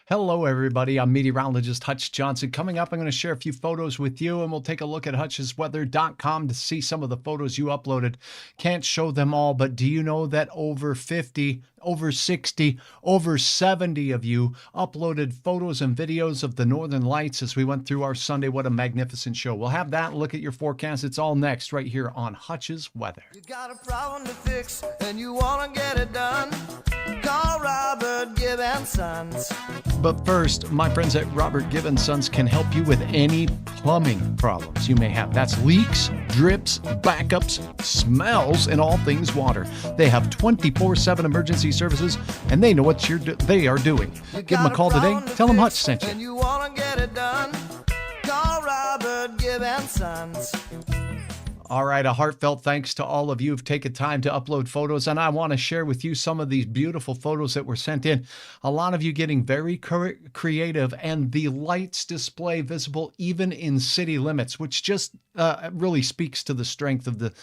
Hello, everybody. I'm meteorologist Hutch Johnson. Coming up, I'm going to share a few photos with you, and we'll take a look at hutchesweather.com to see some of the photos you uploaded. Can't show them all, but do you know that over 50, over 60, over 70 of you uploaded photos and videos of the Northern Lights as we went through our Sunday? What a magnificent show. We'll have that. Look at your forecast. It's all next right here on Hutch's Weather. You got a problem to fix and you want to get it done. Call Robert Gibb and Sons. But first, my friends at Robert Gibb and Sons can help you with any plumbing problems you may have. That's leaks, drips, backups, smells, and all things water. They have 24/7 emergency services, and they know what they are doing. Give them a call today. Tell them Hutch sent you. And you want to get it done. Call Robert Gibb and Sons. All right, a heartfelt thanks to all of you who've taken time to upload photos, and I want to share with you some of these beautiful photos that were sent in. A lot of you getting very creative, and the lights display visible even in city limits, which just really speaks to the strength of the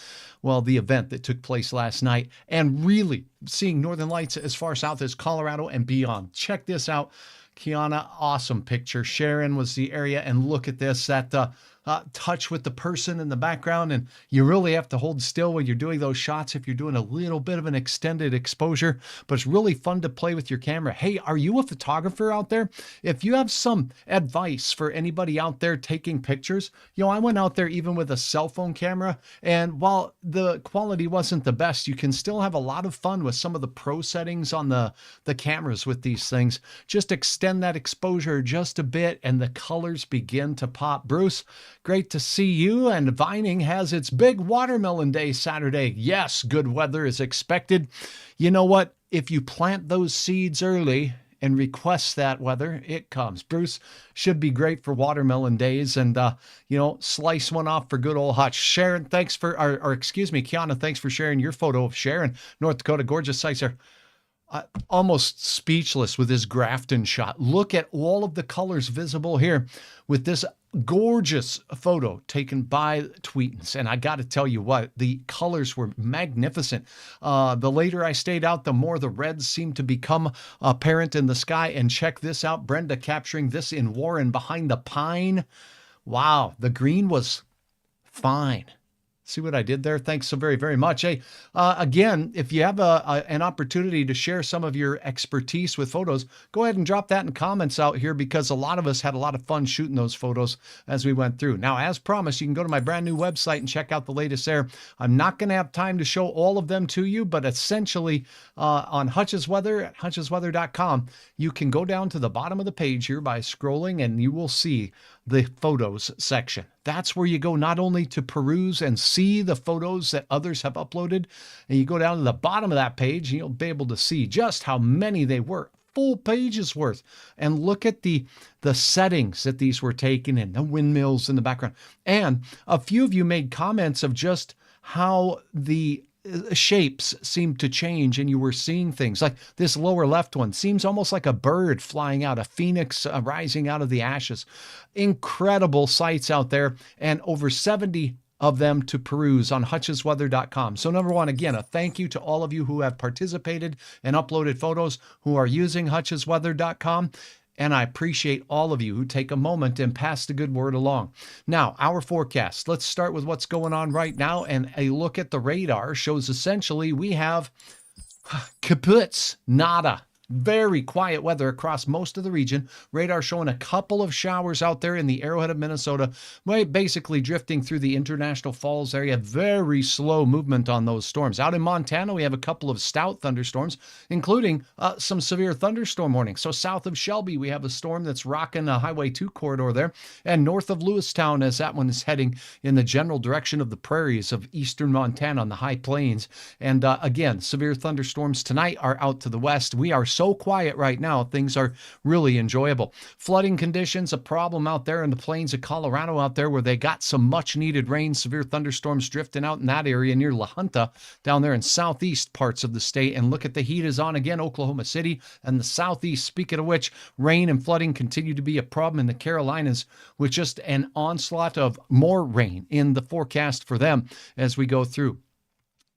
event that took place last night, and really seeing Northern Lights as far south as Colorado and beyond. Check this out. Kiana, awesome picture. Sharon was the area, and look at this, that touch with the person in the background, and you really have to hold still when you're doing those shots if you're doing a little bit of an extended exposure, but it's really fun to play with your camera. Hey, are you a photographer out there? If you have some advice for anybody out there taking pictures, I went out there even with a cell phone camera, and while the quality wasn't the best, you can still have a lot of fun with some of the pro settings on the cameras with these things. Just extend that exposure just a bit and the colors begin to pop. Bruce, great to see you. And Vining has its big watermelon day Saturday. Yes, good weather is expected. You know what? If you plant those seeds early and request that weather, it comes. Bruce, should be great for watermelon days, and slice one off for good old Hutch. Sharon, thanks for, Kiana, thanks for sharing your photo of Sharon, North Dakota. Gorgeous sights there. Almost speechless with this Grafton shot. Look at all of the colors visible here with this gorgeous photo taken by Tweetins. And I got to tell you what, the colors were magnificent. The later I stayed out, the more the reds seemed to become apparent in the sky. And check this out, Brenda capturing this in Warren behind the pine. Wow, the green was fine. See what I did there? Thanks so very, very much. Hey, again, if you have an opportunity to share some of your expertise with photos, go ahead and drop that in comments out here, because a lot of us had a lot of fun shooting those photos as we went through. Now, as promised, you can go to my brand new website and check out the latest there. I'm not going to have time to show all of them to you, but essentially on Hutch's Weather at hutchesweather.com, you can go down to the bottom of the page here by scrolling, and you will see the photos section. That's where you go not only to peruse and see the photos that others have uploaded, and you go down to the bottom of that page and you'll be able to see just how many they were, full pages worth. And look at the settings that these were taken in, the windmills in the background. And a few of you made comments of just how the shapes seemed to change, and you were seeing things like this lower left one seems almost like a bird flying out, a phoenix rising out of the ashes. Incredible sights out there, and over 70 of them to peruse on hutchesweather.com. So number one, again, a thank you to all of you who have participated and uploaded photos, who are using hutchesweather.com. And I appreciate all of you who take a moment and pass the good word along. Now, our forecast. Let's start with what's going on right now. And a look at the radar shows essentially we have kaput, nada. Very quiet weather across most of the region. Radar showing a couple of showers out there in the Arrowhead of Minnesota, basically drifting through the International Falls area. Very slow movement on those storms. Out in Montana, we have a couple of stout thunderstorms, including some severe thunderstorm warnings. So south of Shelby, we have a storm that's rocking a Highway 2 corridor there. And north of Lewistown, as that one is heading in the general direction of the prairies of eastern Montana on the high plains. And again, severe thunderstorms tonight are out to the west. We are so quiet right now. Things are really enjoyable. Flooding conditions, a problem out there in the plains of Colorado out there where they got some much needed rain, severe thunderstorms drifting out in that area near La Junta down there in southeast parts of the state. And look at the heat is on again, Oklahoma City and the southeast. Speaking of which, rain and flooding continue to be a problem in the Carolinas, with just an onslaught of more rain in the forecast for them as we go through.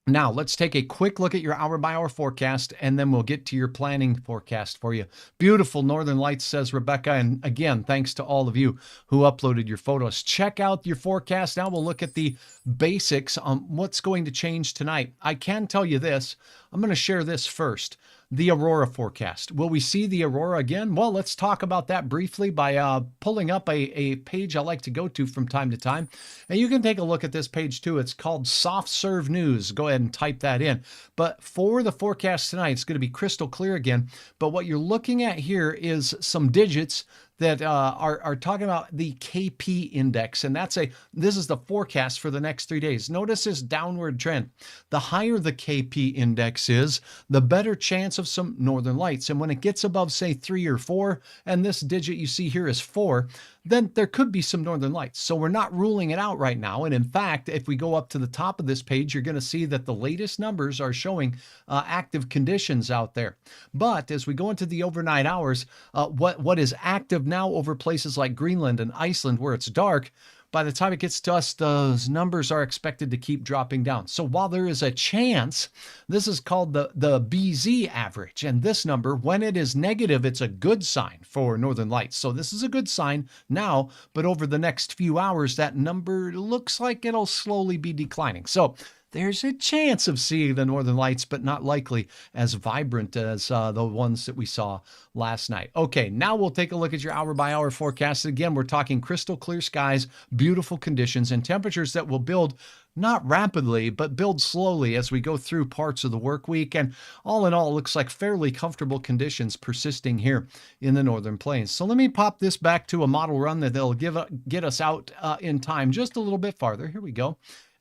Now, let's take a quick look at your hour-by-hour forecast, and then we'll get to your planning forecast for you. Beautiful northern lights, says Rebecca. And again, thanks to all of you who uploaded your photos. Check out your forecast. Now we'll look at the basics on what's going to change tonight. I can tell you this. I'm going to share this first. The aurora forecast. Will we see the aurora again? Well, let's talk about that briefly by pulling up a page I like to go to from time to time. And you can take a look at this page too. It's called Soft Serve News. Go ahead and type that in. But for the forecast tonight, it's going to be crystal clear again. But what you're looking at here is some digits that are talking about the KP index, and this is the forecast for the next 3 days. Notice this downward trend. The higher the KP index is, the better chance of some northern lights. And when it gets above, say, 3 or 4, and this digit you see here is 4, then there could be some northern lights. So we're not ruling it out right now. And in fact, if we go up to the top of this page, you're going to see that the latest numbers are showing active conditions out there. But as we go into the overnight hours, what is active now over places like Greenland and Iceland where it's dark, by the time it gets to us, those numbers are expected to keep dropping down. So while there is a chance, this is called the BZ average. And this number, when it is negative, it's a good sign for northern lights. So this is a good sign now, but over the next few hours, that number looks like it'll slowly be declining. So there's a chance of seeing the northern lights, but not likely as vibrant as the ones that we saw last night. Okay, now we'll take a look at your hour-by-hour forecast. Again, we're talking crystal clear skies, beautiful conditions, and temperatures that will build not rapidly, but build slowly as we go through parts of the work week. And all in all, it looks like fairly comfortable conditions persisting here in the northern plains. So let me pop this back to a model run that'll get us out in time just a little bit farther. Here we go.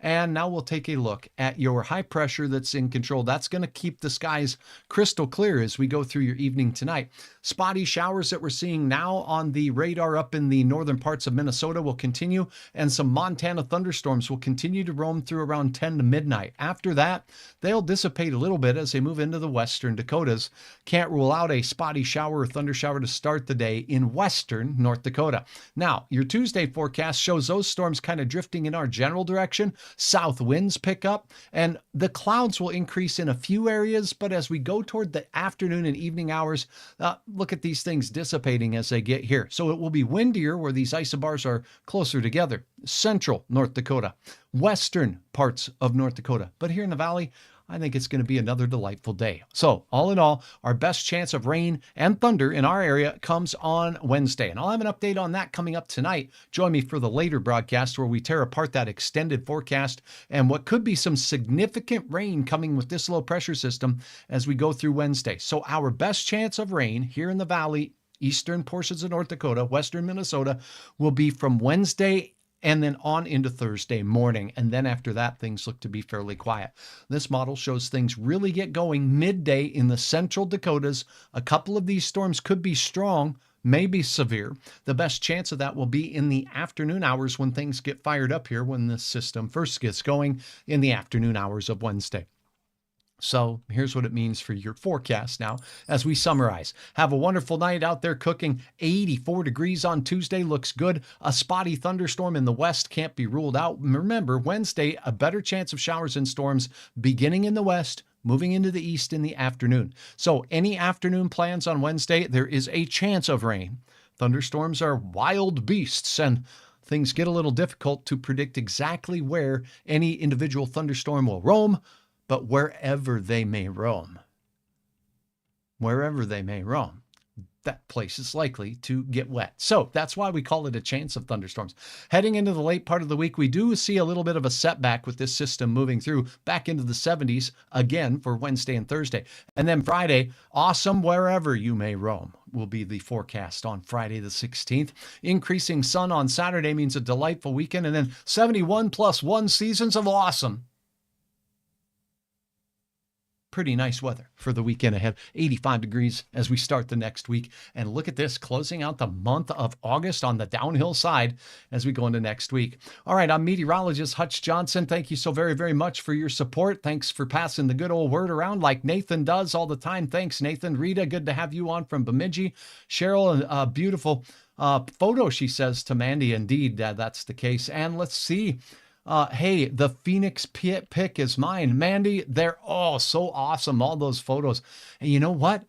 And now we'll take a look at your high pressure that's in control. That's going to keep the skies crystal clear as we go through your evening tonight. Spotty showers that we're seeing now on the radar up in the northern parts of Minnesota will continue, and some Montana thunderstorms will continue to roam through around 10 to midnight. After that, they'll dissipate a little bit as they move into the western Dakotas. Can't rule out a spotty shower or thunder shower to start the day in western North Dakota. Now, your Tuesday forecast shows those storms kind of drifting in our general direction. South winds pick up, and the clouds will increase in a few areas, but as we go toward the afternoon and evening hours, look at these things dissipating as they get here. So it will be windier where these isobars are closer together. Central North Dakota, western parts of North Dakota. But here in the valley, I think it's going to be another delightful day. So all in all, our best chance of rain and thunder in our area comes on Wednesday. And I'll have an update on that coming up tonight. Join me for the later broadcast where we tear apart that extended forecast and what could be some significant rain coming with this low pressure system as we go through Wednesday. So our best chance of rain here in the valley, eastern portions of North Dakota, western Minnesota, will be from Wednesday and then on into Thursday morning. And then after that, things look to be fairly quiet. This model shows things really get going midday in the central Dakotas. A couple of these storms could be strong, maybe severe. The best chance of that will be in the afternoon hours when things get fired up here, when this system first gets going in the afternoon hours of Wednesday. So here's what it means for your forecast now as we summarize. Have a wonderful night out there cooking. 84 degrees on Tuesday looks good. A spotty thunderstorm in the west can't be ruled out. Remember, Wednesday, a better chance of showers and storms beginning in the west, moving into the east in the afternoon. So any afternoon plans on Wednesday, there is a chance of rain. Thunderstorms are wild beasts, and things get a little difficult to predict exactly where any individual thunderstorm will roam. But wherever they may roam, that place is likely to get wet. So that's why we call it a chance of thunderstorms. Heading into the late part of the week, we do see a little bit of a setback with this system moving through back into the 70s again for Wednesday and Thursday. And then Friday, awesome wherever you may roam will be the forecast on Friday the 16th. Increasing sun on Saturday means a delightful weekend, and then 71 plus 1 seasons of awesome. Pretty nice weather for the weekend ahead. 85 degrees as we start the next week. And look at this, closing out the month of August on the downhill side as we go into next week. All right, I'm meteorologist Hutch Johnson. Thank you so very, very much for your support. Thanks for passing the good old word around like Nathan does all the time. Thanks, Nathan. Rita, good to have you on from Bemidji. Cheryl, a beautiful photo, she says to Mandy. Indeed, that's the case. And let's see. Hey, the Phoenix pick is mine. Mandy, they're all so awesome, all those photos. And you know what?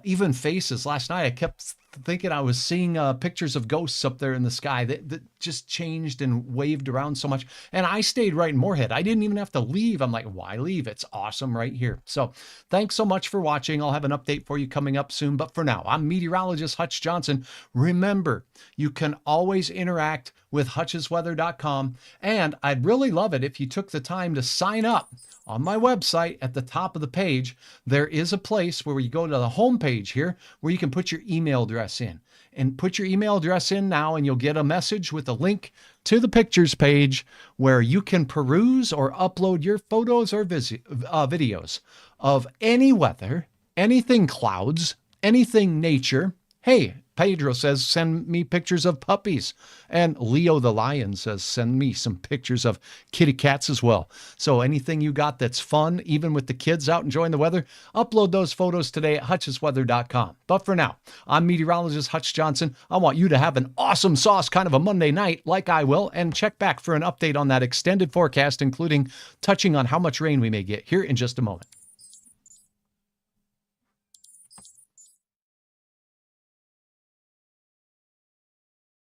Even faces. Last night, I kept thinking I was seeing pictures of ghosts up there in the sky that just changed and waved around so much. And I stayed right in Moorhead. I didn't even have to leave. I'm like, why leave? It's awesome right here. So thanks so much for watching. I'll have an update for you coming up soon. But for now, I'm meteorologist Hutch Johnson. Remember, you can always interact with hutchesweather.com. And I'd really love it if you took the time to sign up. On my website, at the top of the page, there is a place where you go to the home page here where you can put your email address in. And put your email address in now, and you'll get a message with a link to the pictures page where you can peruse or upload your photos or videos of any weather, anything clouds, anything nature. Hey, Pedro says, send me pictures of puppies. And Leo the Lion says, send me some pictures of kitty cats as well. So anything you got that's fun, even with the kids out enjoying the weather, upload those photos today at hutchesweather.com. But for now, I'm meteorologist Hutch Johnson. I want you to have an awesome sauce kind of a Monday night like I will, and check back for an update on that extended forecast, including touching on how much rain we may get here in just a moment.